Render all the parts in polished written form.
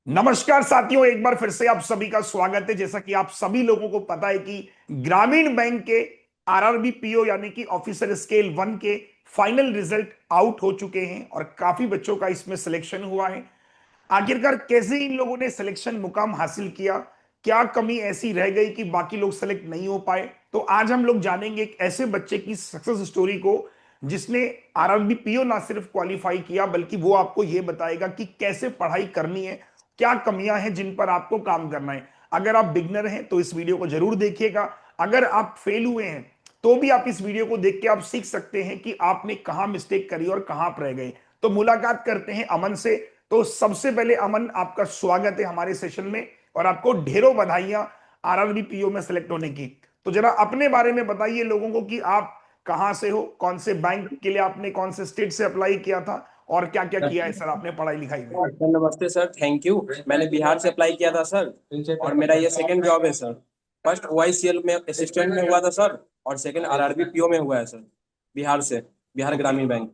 नमस्कार साथियों, एक बार फिर से आप सभी का स्वागत है। जैसा कि आप सभी लोगों को पता है कि ग्रामीण बैंक के आरआरबी पीओ यानी कि ऑफिसर स्केल 1 के फाइनल रिजल्ट आउट हो चुके हैं और काफी बच्चों का इसमें सिलेक्शन हुआ है। आखिरकार कैसे इन लोगों ने सिलेक्शन मुकाम हासिल किया, क्या कमी ऐसी रह गई कि बाकी लोग सेलेक्ट नहीं हो पाए, तो आज हम लोग जानेंगे एक ऐसे बच्चे की सक्सेस स्टोरी को जिसने आरआरबी पीओ ना सिर्फ क्वालिफाई किया बल्कि वो आपको ये बताएगा कि कैसे पढ़ाई करनी है, क्या कमियां हैं जिन पर आपको काम करना है। अगर आप बिगनर हैं तो इस वीडियो को जरूर देखिएगा। अगर आप फेल हुए हैं तो भी आप इस वीडियो को देख के आप सीख सकते हैं कि आपने कहां मिस्टेक करी और कहां आप रह गए। तो मुलाकात करते हैं अमन से। तो सबसे पहले अमन, आपका स्वागत है हमारे सेशन में और आपको ढेरों बधाइयां आरआरबी पीओ में सेलेक्ट होने की। तो जरा अपने बारे में बताइए लोगों को कि आप कहां से हो, कौन से बैंक के लिए आपने कौन से स्टेट से अप्लाई किया था और क्या क्या किया है सर आपने पढ़ाई लिखाई में। सर नमस्ते सर, थैंक यू। मैंने बिहार से अप्लाई किया था सर, और मेरा ये सेकंड जॉब है सर। फर्स्ट ओआईसीएल में असिस्टेंट में हुआ था सर, और सेकंड आरआरबी पीओ में हुआ है सर, बिहार से, बिहार ओके, ग्रामीण बैंक।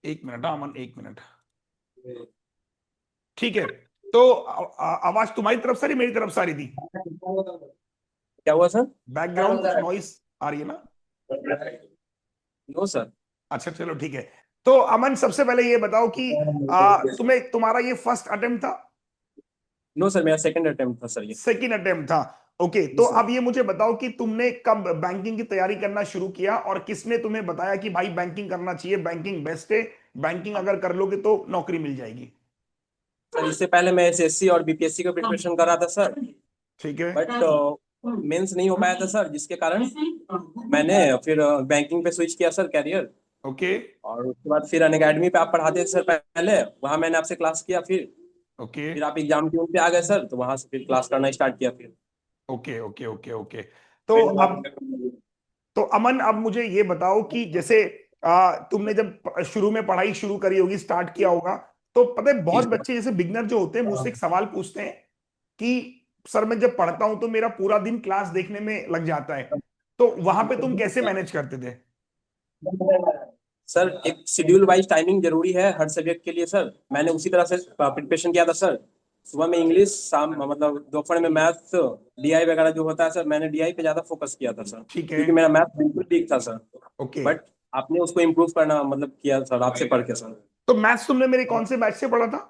एक मिनट, हाँ अमन, एक मिनट। ठीक है। तो आवाज तुम्हारी तरफ से आ रही, मेरी तरफ से आ रही थी? क्या हुआ सर? बैकग्राउंड कुछ नॉइस आ रही है ना? No sir. अच्छा चलो ठीक है। तो अमन, सबसे पहले ये बताओ कि तुम्हें तुम्हारा ये फर्स्ट अटेम्प्ट था? नो सर, मेरा सेकंड अटेम्प्ट था सर ये। सेकंड अटेम्प्ट था। ओके, जी तो सर। अब ये मुझे बताओ कि तुमने कब बैंकिंग की तैयारी करना शुरू किया और किसने तुम्हें बताया कि भाई बैंकिंग करना चाहिए, बैंकिंग बेस्ट है, बैंकिंग अगर कर लोगे तो नौकरी मिल जाएगी? सर इससे पहले मैं एसएससी और बीपीएससी का प्रिपरेशन कर रहा था सर, ठीक है। बट मेंस नहीं हो पाया था सर, जिसके कारण मैंने फिर बैंकिंग पे स्विच किया सर, कैरियर। ओके। और उसके बाद फिर अन अकेडमी पे आप पढ़ाते थे सर पहले, वहां मैंने आपसे क्लास किया। फिर ओके। फिर आप एग्जाम ट्यून पे आ गए सर, तो वहां से फिर क्लास करना स्टार्ट किया फिर। Okay okay okay okay. तो अब, तो अमन अब मुझे ये बताओ कि जैसे तुमने जब शुरू में पढ़ाई शुरू करी होगी, स्टार्ट किया होगा, तो पता है जी बहुत सर। बच्चे जैसे बिगनर जो होते हैं मुझसे एक सवाल पूछते हैं कि सर मैं जब पढ़ता हूं तो मेरा पूरा दिन क्लास देखने में लग जाता है, तो वहां पे तुम कैसे मैनेज करते थे? सर एक शेड्यूल वाइज टाइमिंग जरूरी है हर सब्जेक्ट के लिए सर, मैंने उसी तरह से प्रिपरेशन किया था सर। सुबह में इंग्लिश, शाम मतलब दोपहर में मैथ, डीआई वगैरह जो होता है सर, मैंने डीआई पे ज्यादा फोकस किया था सर, ठीक है। क्योंकि मेरा मैथ बिल्कुल ठीक था सर। ओके। बट आपने उसको इम्प्रूव करना मतलब किया सर, आपसे पढ़ के सर। तो मैथ्स तुमने मेरे कौन से बैच से पढ़ा था?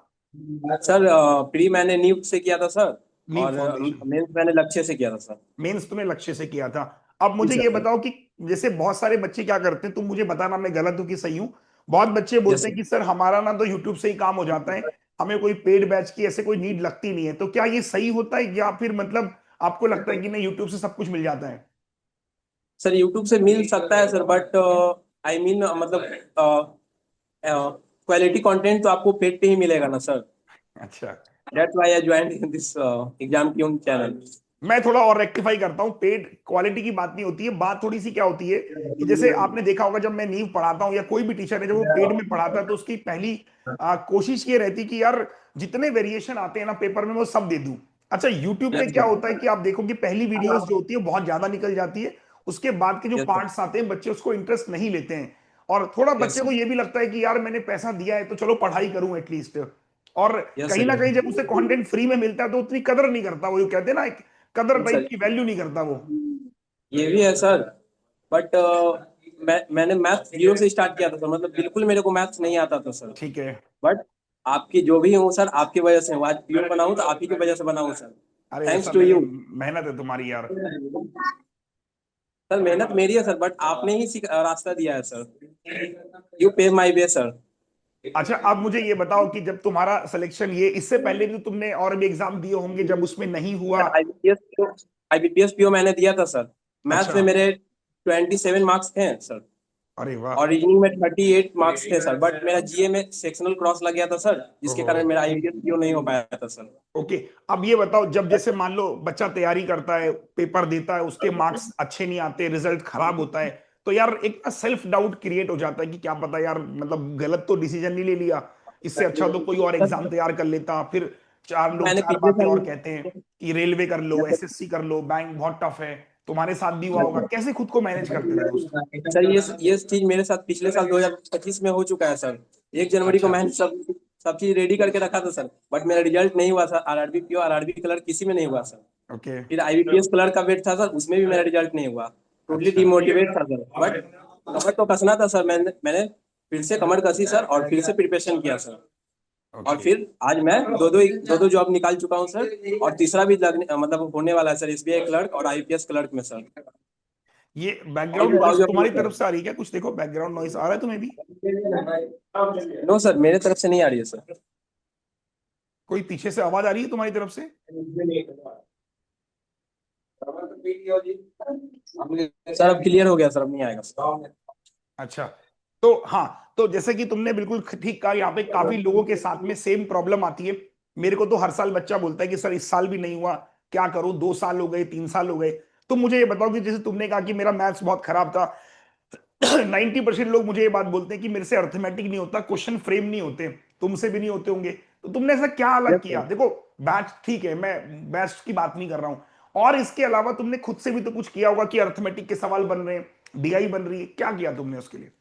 सर प्री मैंने नीव से किया था सर, नीव और फाउंडेशन। मेंस मैंने लक्ष्य से किया था सर। मेंस तुमने लक्ष्य से किया था। अब जी मुझे ये सर। बताओ कि जैसे बहुत सारे बच्चे क्या करते हैं, तुम मुझे बताना मैं गलत हूं कि सही हूं। बहुत बच्चे यस बोलते हैं सर। कि सर हमारा ना तो यूट्यूब से ही काम हो जाता है, हमें कोई पेड बैच की ऐसे कोई नीड लगती नहीं है। तो क्या ये सही होता है या फिर मतलब आपको लगता है कि नहीं यूट्यूब से सब कुछ मिल जाता है? सर यूट्यूब से मिल सकता है सर, बट आई मीन मतलब क्वालिटी कंटेंट तो आपको पेड पे ही मिलेगा ना सर। अच्छा, that's why I joined this exam tune channel. मैं थोड़ा और रेक्टिफाई करता हूँ। पेड क्वालिटी की बात नहीं होती है, बात थोड़ी सी क्या होती है कि जैसे आपने देखा होगा जब मैं नींव पढ़ाता हूँ या कोई भी टीचर है जब वो पेड में पढ़ाता है तो उसकी पहली कोशिश ये रहती है कि यार जितने वेरिएशन आते हैं ना पेपर में वो सब दे दूं। अच्छा, यूट्यूब पे यस क्या सर। होता है कि आप देखो कि पहली वीडियोस जो होती है बहुत ज्यादा निकल जाती है, उसके बाद के जो यस सर। पार्ट्स आते हैं बच्चे उसको इंटरेस्ट नहीं लेते हैं, और थोड़ा यस बच्चे को सर। ये भी लगता है कि यार मैंने पैसा दिया है तो चलो पढ़ाई करूं एटलीस्ट। और यस कहीं सर। ना कहीं जब उसे कंटेंट फ्री में मिलता है तो उतनी कदर नहीं करता, वो जो कहते हैं ना एक कदर यस टाइप सर। की वैल्यू नहीं करता वो। ये भी है सर, बट मैंने मैथ जीरो से स्टार्ट किया था सर, मतलब बिल्कुल मेरे को मैथ्स नहीं आता था सर। ठीक है। बट आपकी जो भी हूँ सर, आपकी वजह से हूँ। आज पीओ बनाऊँ तो आप ही की वजह से बनाऊँ सर। अरे ऐसा थैंक्स टू नहीं है, यू। मेहनत है तुम्हारी यार। सर मेहनत मेरी है सर, बट आपने ही रास्ता दिया है सर। यू पे माई वे सर। अच्छा, अब मुझे ये बताओ कि जब तुम्हारा सिलेक्शन, ये इससे पहले भी तो तुमने और भी एग्जाम दिए होंगे जब उसमें नहीं हुआ? सर आईबीपीएस पीओ मैंने दिया था सर। मैथ्स अच्छा। में मेरे 27 मार्क्स थे सर, अरे वाह। और रीजनिंग में 38 मार्क्स थे सर, बट मेरा जीए में सेक्शनल क्रॉस लग गया था सर, जिसके ओहो। कारण मेरा आईबीपीएस पीओ नहीं हो पाया था सर। ओके। अब ये बताओ, जब जैसे मान लो बच्चा तैयारी करता है, पेपर देता है, उसके मार्क्स अच्छे नहीं आते, रिजल्ट खराब होता है, तो यार एक ना सेल्फ डाउट क्रिएट हो जाता है कि क्या पता यार, मतलब गलत तो डिसीजन नहीं ले लिया, इससे अच्छा तो कोई और एग्जाम तैयार कर लेता। फिर चार लोग मैंने चार पिछले बातें और साल कहते हैं कि रेलवे कर लो, एसएससी कर लो, बैंक बहुत टफ है। तुम्हारे साथ भी हुआ होगा, कैसे खुद को मैनेज करते थे दोस्त? सर ये चीज मेरे साथ पिछले साल 2025 में हो चुका है सर। 1 जनवरी को अच्छा। मैंने सब सब चीज रेडी करके रखा था सर, बट मेरा रिजल्ट नहीं हुआ sir. RRB PO, RRB clerk किसी में नहीं हुआ सर। ओके। फिर आईबीपीएस क्लर्क का वेट था सर, उसमें भी मेरा रिजल्ट नहीं हुआ। टोटली अच्छा। डिमोटिवेट था सर, बट कमर तो कसना था सर। मैंने फिर से कमर कसी सर, और फिर से प्रिपरेशन किया सर। और ओके। फिर आज मैं दो दो जॉब निकाल चुका हूँ सर, और तीसरा भी मतलब होने वाला है सर, एसबीआई क्लर्क और आईपीएस क्लर्क में सर। ये ऑल बैकग्राउंड नॉइस विदाउट तुम्हारी योर तरफ से आ रही है क्या? कुछ देखो, बैकग्राउंड नॉइस आ रहा है तुम्हें भी? नो सर, मेरे तरफ से नहीं आ रही है सर। कोई पीछे से आवाज आ रही है तुम्हारी तरफ से? सर अब क्लियर हो गया सर, अब नहीं आएगा सर। अच्छा। तो हाँ, तो जैसे कि तुमने बिल्कुल ठीक कहा, यहाँ पे काफी लोगों के साथ में सेम प्रॉब्लम आती है। मेरे को तो हर साल बच्चा बोलता है कि सर इस साल भी नहीं हुआ, क्या करूं, 2 साल हो गए, 3 साल हो गए। तो मुझे ये बताओ कि जैसे तुमने कहा कि मेरा मैथ्स बहुत खराब था, 90% लोग मुझे ये बात बोलते हैं कि मेरे से अर्थमेटिक नहीं होता, क्वेश्चन फ्रेम नहीं होते, तुमसे भी नहीं होते होंगे। तो तुमने ऐसा क्या अलग यस किया? सर। देखो, बैच ठीक है, मैं बेस्ट की बात नहीं कर रहा हूं, और इसके अलावा तुमने खुद से भी तो कुछ किया होगा कि अर्थमेटिक के सवाल बन रहे हैं, डीआई बन रही है, क्या किया तुमने उसके लिए?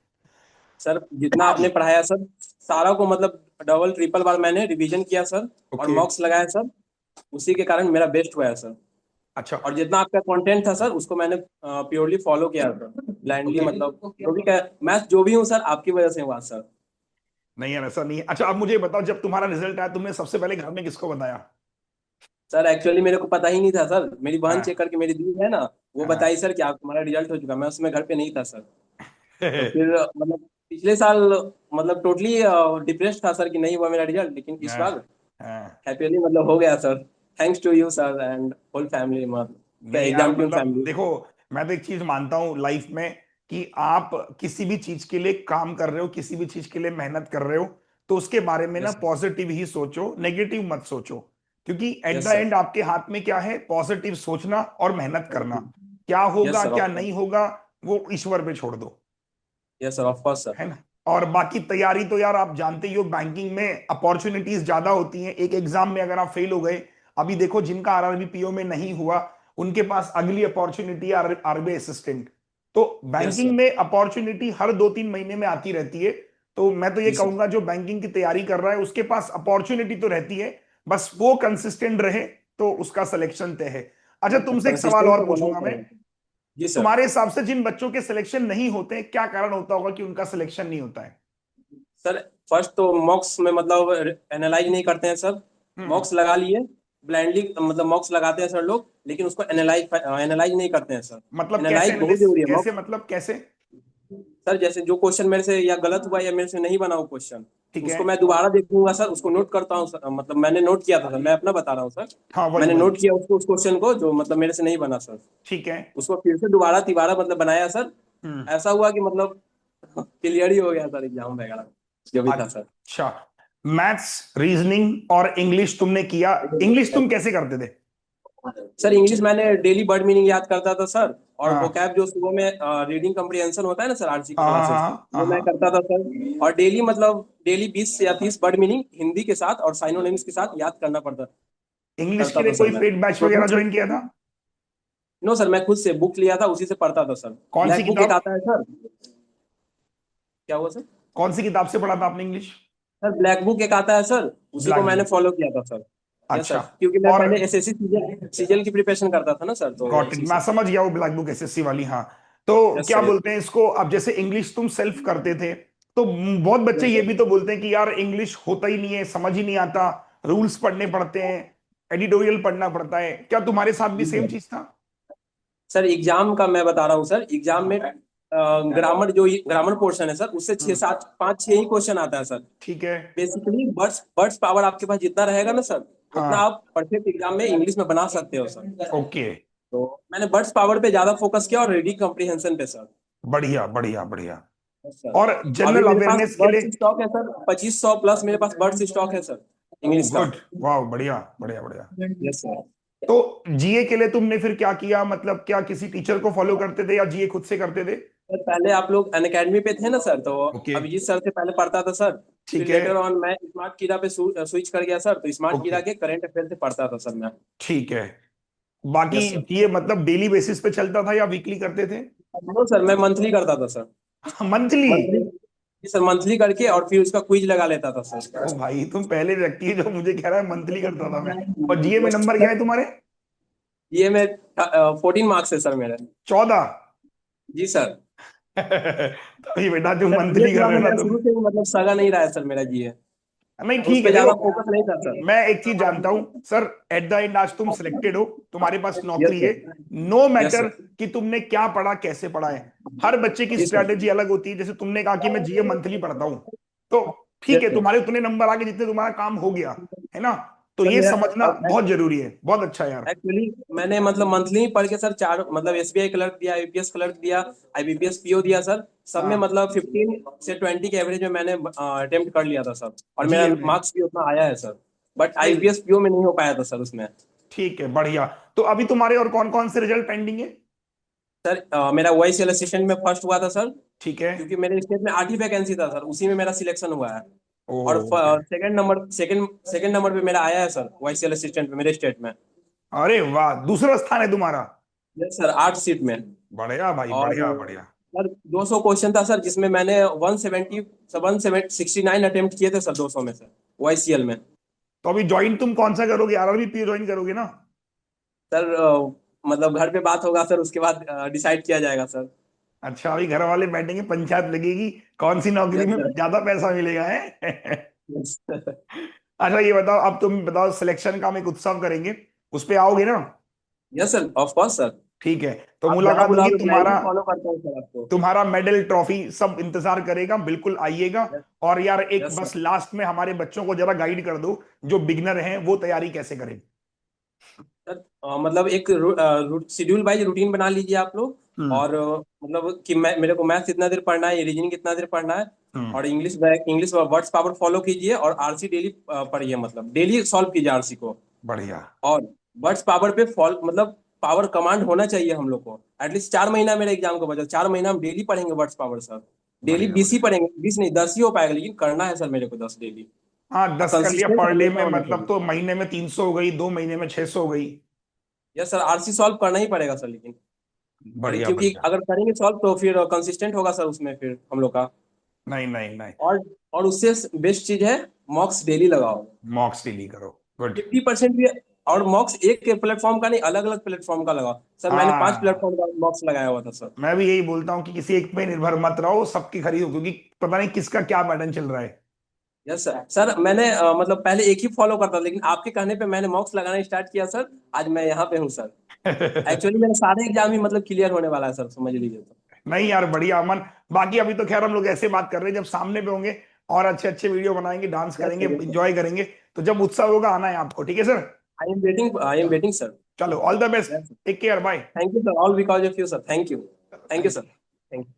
सर जितना आपने पढ़ाया सर, सारा को मतलब डबल ट्रिपल बार मैंने रिवीजन किया सर, और ओके। मॉक्स लगाया सर। उसी के कारण मेरा बेस्ट हुआ है सर। अच्छा। और जितना आपका कंटेंट था सर, उसको मैंने प्योरली फॉलो किया सर, ब्लाइंडली। ओके। मतलब जो भी मैं जो भी हूँ सर, आपकी वजह से हुआ सर। नहीं है, ऐसा नहीं है। अच्छा, अब मुझे ये बताओ, जब तुम्हारा रिजल्ट आया तुमने सबसे पहले घर में किसको बताया? सर एक्चुअली मेरे को पता ही नहीं था सर। मेरी बहन हाँ। चेक करके, मेरी दी है ना, वो हाँ। बताई सर कि आप तुम्हारा रिजल्ट हो चुका। मैं उसमें घर पे नहीं था सर। तो फिर मतलब पिछले साल मतलब टोटली डिप्रेस्ड था सर कि नहीं हुआ मेरा रिजल्ट, लेकिन इस हाँ। बार हाँ। हैप्पीली मतलब हो गया sir. Thanks to you sir and whole family, मतलब नहीं यार, एग्जाम टीम मतलब फैमिली। देखो, मैं तो एक चीज मानता हूं लाइफ में कि आप किसी भी चीज के लिए काम कर रहे हो, किसी भी चीज के लिए मेहनत कर रहे हो, तो उसके बारे में ना यस पॉजिटिव ही सोचो, नेगेटिव मत सोचो। क्योंकि at the yes sir. And आपके हाथ में क्या है? पॉजिटिव सोचना और मेहनत करना। क्या यस होगा सर क्या ऑफ नहीं होगा, वो ईश्वर पे छोड़ दो, yes sir, of course sir. है ना? और बाकी तैयारी तो यार आप जानते ही हो, बैंकिंग में अपॉर्चुनिटीज ज्यादा होती हैं। एक एग्जाम में अगर आप फेल हो गए, अभी देखो जिनका आरआरबी पीओ में नहीं हुआ, उनके पास अगली अपॉर्चुनिटी आरबीआई असिस्टेंट। तो यस बैंकिंग सर। में अपॉर्चुनिटी हर 2-3 महीने में आती रहती है। तो मैं तो ये जी सर। कहूंगा, जो बैंकिंग की तैयारी कर रहा है उसके पास अपॉर्चुनिटी तो रहती है, बस वो कंसिस्टेंट रहे तो उसका सिलेक्शन तय है। अच्छा, तुमसे एक सवाल कंसिस्टेंट और तो होना ही पूछूंगा मैं। पड़ेगा। जी सर। तुम्हारे हिसाब से जिन बच्चों के सिलेक्शन नहीं होते, क्या कारण होता होगा कि उनका सिलेक्शन नहीं होता है? सर फर्स्ट तो मॉक्स में मतलब एनालाइज नहीं करते हैं सर। हम्म। मॉक्स लगा लिए ब्लाइंडली, मतलब मॉक्स लगाते हैं सर लोग, लेकिन उसको एनालाइज एनालाइज नहीं करते हैं सर। मतलब कैसे एनालाइज बहुत एनालिस, जरूरी है कैसे मॉक्स। मतलब कैसे? सर जैसे जो क्वेश्चन मेरे से या गलत हुआ या मेरे से नहीं बना वो क्वेश्चन, ठीक है। उसको मैं दोबारा देखूंगा सर, उसको नोट करता हूँ सर। मतलब मैंने नोट किया था सर, मैं अपना बता रहा हूँ सर। हाँ, वही मैंने वही। नोट किया उसको, उस क्वेश्चन को जो मतलब मेरे से नहीं बना सर, ठीक है। उसको फिर से दोबारा तिबारा मतलब बनाया सर। हम्म। ऐसा हुआ कि मतलब क्लियर ही हो गया सर एग्जाम वगैरह जो भी था सर। अच्छा, मैथ्स, रीजनिंग और इंग्लिश तुमने किया। इंग्लिश तुम कैसे करते थे? सर इंग्लिश मैंने डेली वर्ड मीनिंग याद करता था सर, और हाँ। वोकैब जो सुबह में रीडिंग कम्प्रिहेंशन होता है ना सर, आरसी की हाँ। क्लासेस, हाँ। हाँ। वो मैं हाँ। करता था सर। और डेली मतलब डेली 20 या 30 वर्ड मीनिंग हिंदी के साथ और साइनोनिम्स के साथ याद करना पड़ता इंग्लिश के करता लिए था सर कोई मैं। पेड बैच तो वगैरह बुक्स, ज्वाइन किया था? नो सर, मैं खुद से बुक लिया था, उसी से पढ़ता था सर। कौन सी ब्लैक बुक एक किताब? आता है सर। क्या हुआ सर? कौन सी किताब से पढ़ा था आपने इंग्लिश? सर ब्लैक बुक एक आता है सर, उसी को ब्लैक मैंने बुक। फॉलो किया था सर। यस सर, अच्छा। क्योंकि मैं और पहले एसएससी सीजीएल सीजीएल की प्रिपरेशन करता था ना सर, तो गॉट इट, उसी मैं से। समझ गया वो ब्लैक बुक एसएससी वाली, हाँ। तो यस क्या सर। यस बोलते हैं इसको, अब जैसे इंग्लिश तुम सेल्फ करते थे, तो बहुत बच्चे ये सर। भी तो बोलते हैं कि यार इंग्लिश होता ही नहीं है, समझ ही नहीं आता, रूल्स पढ़ने पड़ते हैं, एडिटोरियल पढ़ना पड़ता है। क्या तुम्हारे साथ भी जी सेम सर। चीज था? सर एग्जाम का मैं बता रहा हूँ सर, एग्जाम में हाँ। ग्रामर जो ग्रामर पोर्शन है सर, उससे छह हम्म। सात पाँच छह ही क्वेश्चन आता है सर। ठीक है। बेसिकली वर्ड्स वर्ड्स पावर आपके पास जितना रहेगा ना सर, उतना हाँ। आप परफेक्ट एग्जाम में इंग्लिश में बना सकते हो सर। ओके। तो मैंने वर्ड्स पावर पे ज्यादा फोकस किया और रीडिंग कॉम्प्रिहेंशन पे सर। बढ़िया बढ़िया बढ़िया। Yes, sir। और अभी जनरल मेरे पास अवेयरनेस के वर्ड्स लिए? स्टॉक है सर, 2500 प्लस मेरे पास वर्ड्स स्टॉक है सर, ओ इंग्लिश का। गुड। वाह, बढ़िया बढ़िया बढ़िया। Yes sir. तो जीए के लिए तुमने फिर क्या किया? मतलब क्या किसी टीचर को फॉलो करते थे या जीए खुद से करते थे? सर पहले आप लोग अनअकैडमी पे थे ना सर, तो ओके। अभिजीत सर से पहले पढ़ता था सर। फिर ठीक है। लेटर ऑन मैं स्मार्ट कीड़ा पे स्विच कर गया सर, तो स्मार्ट ओके। कीड़ा के करंट अफेयर से पढ़ता था सर मैं। ठीक है। बाकी यस सर। ये मतलब डेली बेसिस पे चलता था या वीकली करते थे? नो सर, मैं मंथली करता था sir. Monthly? Monthly. Sir monthly करके और फिर उसका क्विज लगा लेता था सर। ओ भाई, तुम पहले व्यक्ति है जो मुझे कह रहा है मंथली करता था मैं। और जीए में नंबर क्या है तुम्हारे? ये में 14 मार्क्स है सर मेरे। 14? जी सर। तभी बेटा जो सर जीए मंथली कर थोड़ा रहे सा हो ना मेरा तुम। शुरू से ही मतलब सगा नहीं रहा है सर मेरा जीए। नहीं उस ठीक पे है, ज्यादा देखो फोकस नहीं था सर। मैं एक चीज जानता हूं सर, एट द एंड आज तुम सिलेक्टेड हो, तुम्हारे पास यस नौकरी है। Sir. No yes matter sir. कि तुमने क्या पढ़ा, कैसे पढ़ा है। हर बच्चे की जी सर। स्ट्रैटेजी अलग होती है। जैसे तुमने कहा कि मैं जीए मंथली पढ़ता हूं, तो ठीक यस है, सर। तुम्हारे उतने नंबर आगे जितने तुम्हारा काम हो गया, है ना? तो सर ये मेरा समझना और बहुत जरूरी है। बहुत अच्छा यार। एक्चुअली मैंने मतलब मंथली ही पढ़ के सर चार मतलब एसबीआई क्लर्क दिया, यूपीएस क्लर्क दिया, आईबीपीएस पीओ दिया सर। सब में हाँ, मतलब 15 से 20 के एवरेज में मैंने अटेम्प्ट कर लिया था सर। और मेरा जीए में। मार्क्स भी उतना आया है सर। बट सही है। आईबीपीएस पीओ में नहीं हो पाया था सर उसमें। ठीक है, बढ़िया। तो अभी तुम्हारे और कौन कौन से रिजल्ट पेंडिंग है? सर मेरा वाईसीएल असिस्टेंट में फर्स्ट हुआ था सर। ठीक है। क्योंकि मेरे स्टेट में 8 ही वैकेंसी था सर, उसी में मेरा सिलेक्शन हुआ है। और ओके। सेकंड नंबर पे मेरा आया है सर वाईसीएल असिस्टेंट पे मेरे स्टेट में। अरे वाह, दूसरा स्थान है तुम्हारा। यस सर 8 सीट में। बढ़िया भाई, और बढ़िया बढ़िया। सर 200 क्वेश्चन था सर, जिसमें मैंने 169 अटेम्प्ट किए थे सर 200 में से वाईसीएल में। तो अभी ज्वाइन तुम कौन सा करोगे? आरआरबी पीओ ज्वाइन करोगे ना? सर मतलब घर पे बात होगा सर, उसके बाद डिसाइड किया जाएगा सर। अच्छा, अभी घर वाले बैठेंगे, पंचायत लगेगी कौन सी नौकरी यस में सर। ज्यादा पैसा मिलेगा है। यस। अच्छा ये बताओ, अब तुम बताओ, सिलेक्शन का हम एक उत्सव करेंगे, उस पे आओगे ना? Yes sir of course sir. ठीक है, तो आप जहाँ मुलाकात होगी बुलाओगे मैं तुम्हारा। भी फॉलो करता हूँ सर आपको। तुम्हारा मेडल, ट्रॉफी सब इंतजार करेगा, बिल्कुल आइएगा। यस। और यार एक यस बस सर। लास्ट में हमारे बच्चों को जरा गाइड कर दो, जो बिगनर हैं वो तैयारी कैसे करें। सर मतलब एक शेड्यूल वाइज रूटीन बना लीजिए आप लोग। हम्म। और मतलब कि मैं मेरे को मैथ्स इतना देर पढ़ना है, रीजनिंग कितना देर पढ़ना है। हम्म। और इंग्लिश वर्ड्स पावर फॉलो कीजिए, और आरसी डेली पढ़िए, मतलब डेली सॉल्व कीजिए आरसी को। बढ़िया। और वर्ड्स पावर पे फॉल मतलब पावर कमांड होना चाहिए हम लोग को। एटलीस्ट 4 महीना मेरे एग्जाम को बचा, 4 महीना हम डेली पढ़ेंगे वर्ड्स पावर सर। डेली बढ़िया 20 ही बढ़िया। पढ़ेंगे, 20 नहीं 10 ही हो पाएगा, लेकिन करना है सर मेरे को 10 डेली। हाँ, और 10 कर लिया कंसिस्टेंट पर डे हमेशा में, होना मतलब चाहिए। तो महीने में 300 हो गई, 2 महीने में 600 हो गई। यस सर आरसी सॉल्व करना ही पड़ेगा सर, लेकिन बढ़िया क्योंकि बढ़िया। अगर करेंगे सॉल्व तो फिर कंसिस्टेंट होगा सर उसमें फिर हम लोग का। नहीं नहीं नहीं। और और उससे बेस्ट चीज है, मॉक्स डेली लगाओ। मॉक्स डेली करो। गुड। 50% भी। और मॉक्स एक प्लेटफॉर्म का नहीं, अलग अलग प्लेटफॉर्म का लगाओ सर। मैंने 5 हाँ, प्लेटफॉर्म का मॉक्स लगाया हुआ था सर। मैं भी यही बोलता हूँ कि किसी एक पे निर्भर मत रहो, सबकी खरीदो, क्योंकि पता नहीं किसका क्या पैटर्न चल रहा है। Yes sir. सर मैंने मतलब पहले एक ही फॉलो करता था, लेकिन आपके कहने पे मैंने मॉक्स लगाना स्टार्ट किया सर। आज मैं यहाँ पे हूँ सर। एक्चुअली मेरा सारे एग्जाम ही मतलब क्लियर होने वाला है सर, समझ लीजिए तो। नहीं यार, बढ़िया अमन। बाकी अभी तो खैर हम लोग ऐसे बात कर रहे हैं, जब सामने पे होंगे और अच्छे अच्छे वीडियो बनाएंगे, डांस यस करेंगे, सर। यस एंजॉय करेंगे। तो जब उत्सव होगा आना है आपको, ठीक है sir? Sir I am waiting sir. चलो, all the best. Yes. Take care, bye. Thank you sir, all because of you sir, thank you. Thank you sir. Thank you.